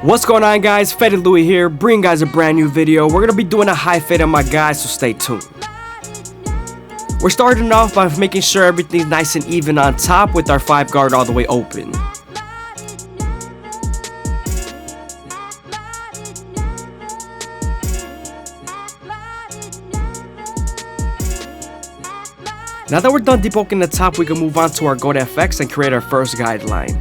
What's going on, guys? FadeitLuie here, bringing guys a brand new video. We're gonna be doing a high fade on my guys, so stay tuned. We're starting off by making sure everything's nice and even on top with our 5 guard all the way open. Now that we're done debulking the top, we can move on to our Goat FX and create our first guideline.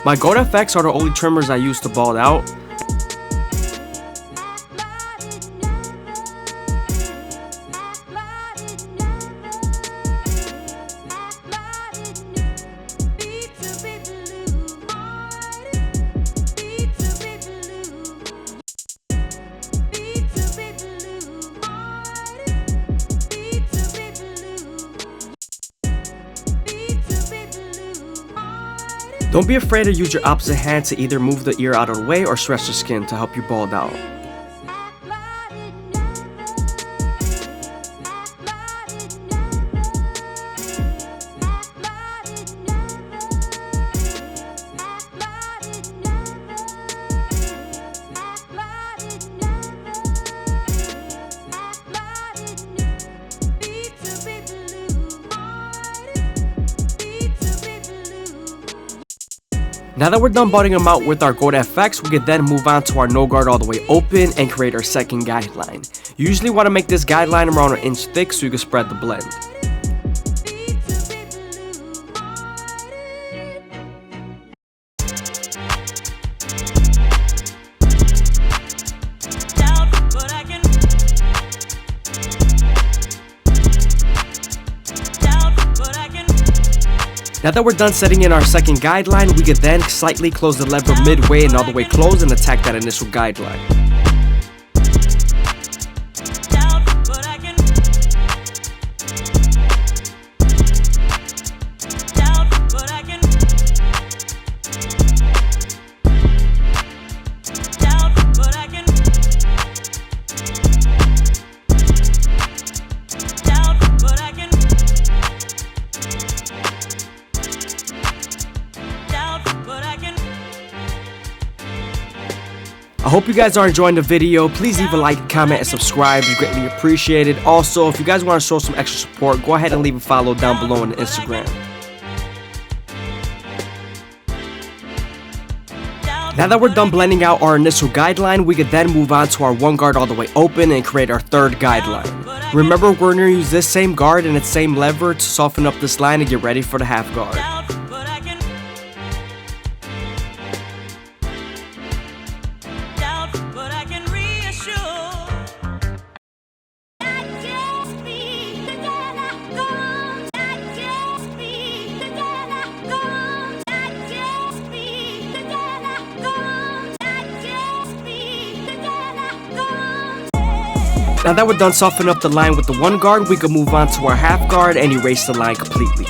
My Goat FX are the only trimmers I use to bald out. Don't be afraid to use your opposite hand to either move the ear out of the way or stretch the skin to help you bald out. Now that we're done balding them out with our Goat FX, we can then move on to our no guard all the way open and create our second guideline. You usually want to make this guideline around 1 inch thick so you can spread the blend. Now that we're done setting in our second guideline, we can then slightly close the lever midway and all the way close and attack that initial guideline. I hope you guys are enjoying the video. Please leave a like, comment, and subscribe. It's greatly appreciated. Also, if you guys want to show some extra support, go ahead and leave a follow down below on Instagram. Now that we're done blending out our initial guideline, we can then move on to our 1 guard all the way open and create our third guideline. Remember, we're going to use this same guard and its same lever to soften up this line and get ready for the half guard. Now that we're done softening up the line with the 1 guard, we can move on to our half guard and erase the line completely.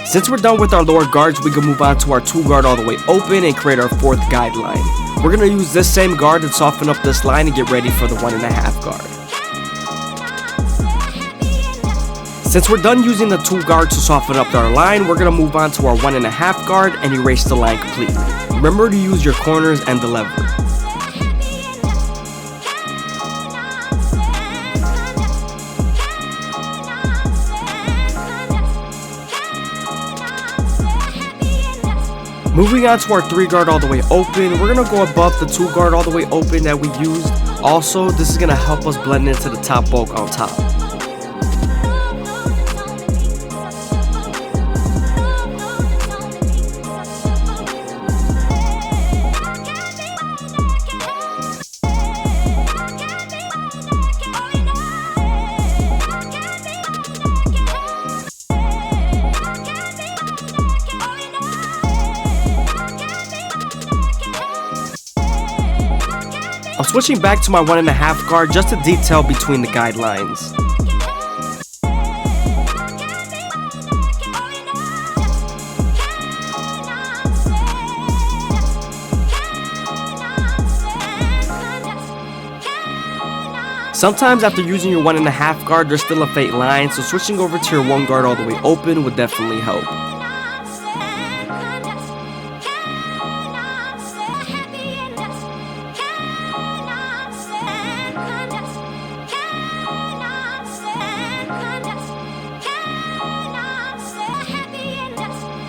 Since we're done with our lower guards, we can move on to our 2 guard all the way open and create our 4th guideline. We're going to use this same guard to soften up this line and get ready for the 1.5 guard. Since we're done using the 2 guard to soften up our line, we're going to move on to our 1.5 guard and erase the line completely. Remember to use your corners and the lever. Moving on to our 3 guard all the way open, we're going to go above the 2 guard all the way open that we used. Also, this is going to help us blend into the top bulk on top. switching back to my 1.5 guard just to detail between the guidelines. Sometimes after using your 1.5 guard, there's still a fade line, so switching over to your 1 guard all the way open would definitely help.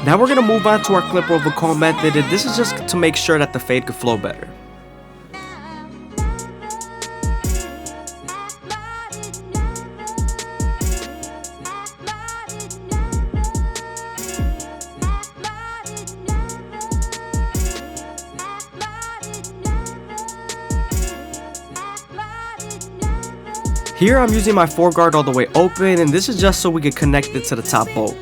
Now we're going to move on to our clipper over comb method, and this is just to make sure that the fade could flow better. Here I'm using my 4 guard all the way open, and this is just so we can connect it to the top bulk.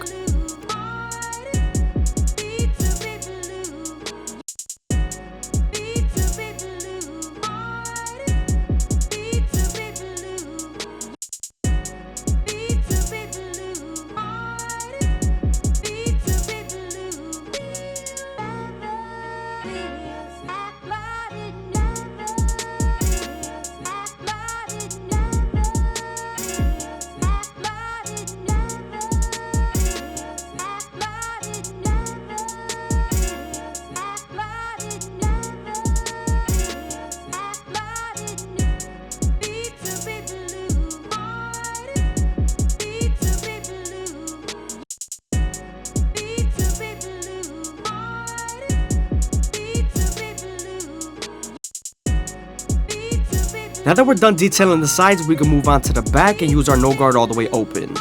Now that we're done detailing the sides, we can move on to the back and use our no guard all the way open.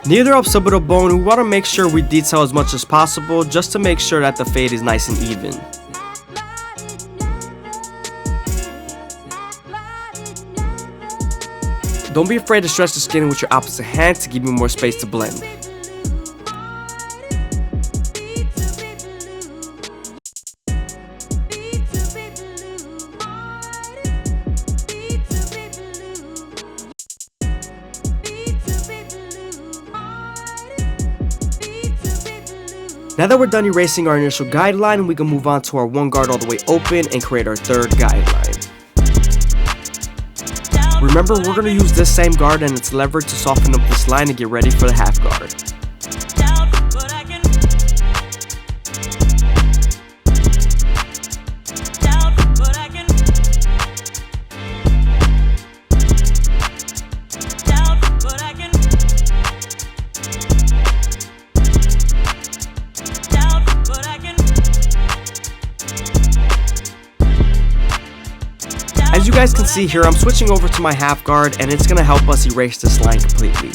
Near the occipital bone, we want to make sure we detail as much as possible just to make sure that the fade is nice and even. Don't be afraid to stretch the skin with your opposite hand to give you more space to blend. Now that we're done erasing our initial guideline, we can move on to our 1 guard all the way open and create our 3rd guideline. Remember, we're going to use this same guard and its lever to soften up this line and get ready for the half guard. As you guys can see here, I'm switching over to my half guard, and it's going to help us erase this line completely.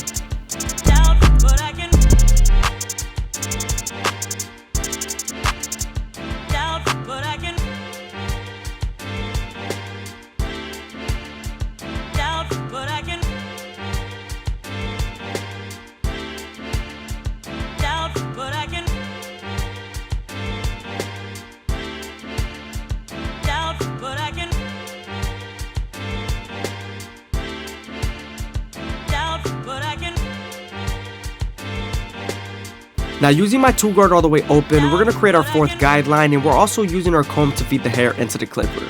Now using my 2 guard all the way open, we're going to create our 4th guideline, and we're also using our comb to feed the hair into the clipper.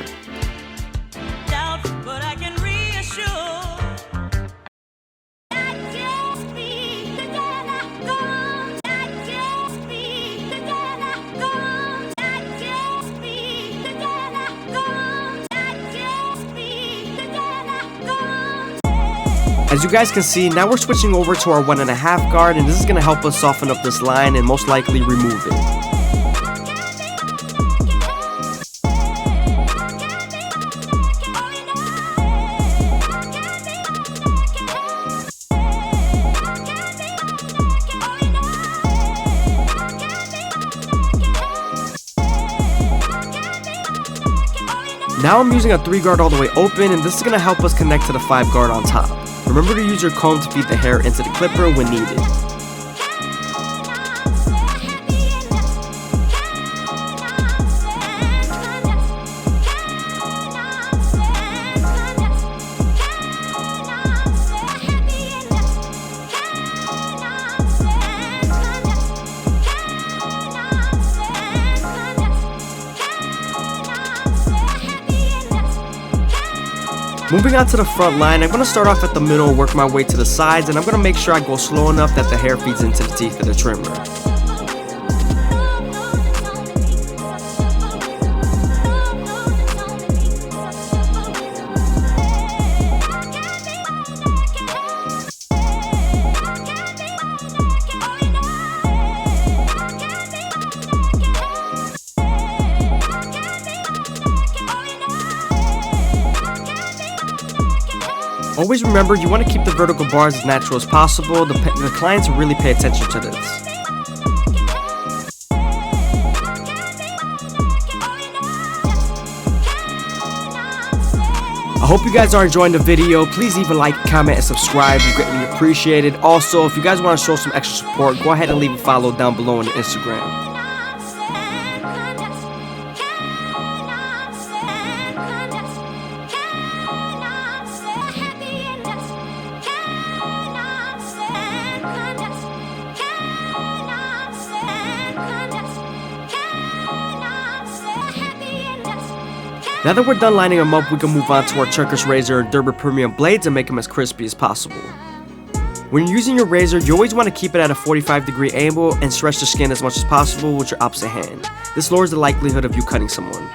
As you guys can see, now we're switching over to our 1.5 guard, and this is going to help us soften up this line and most likely remove it. Now I'm using a 3 guard all the way open, and this is going to help us connect to the 5 guard on top. Remember to use your comb to feed the hair into the clipper when needed. Moving on to the front line, I'm going to start off at the middle and work my way to the sides, and I'm going to make sure I go slow enough that the hair feeds into the teeth of the trimmer. Always remember, you want to keep the vertical bars as natural as possible. The clients really pay attention to this. I hope you guys are enjoying the video. Please leave a like, comment, and subscribe. You greatly appreciate it. Also, if you guys want to show some extra support, go ahead and leave a follow down below on Instagram. Now that we're done lining them up, we can move on to our Turkish razor and Derby Premium blades and make them as crispy as possible. When you're using your razor, you always want to keep it at a 45-degree angle and stretch the skin as much as possible with your opposite hand. This lowers the likelihood of you cutting someone.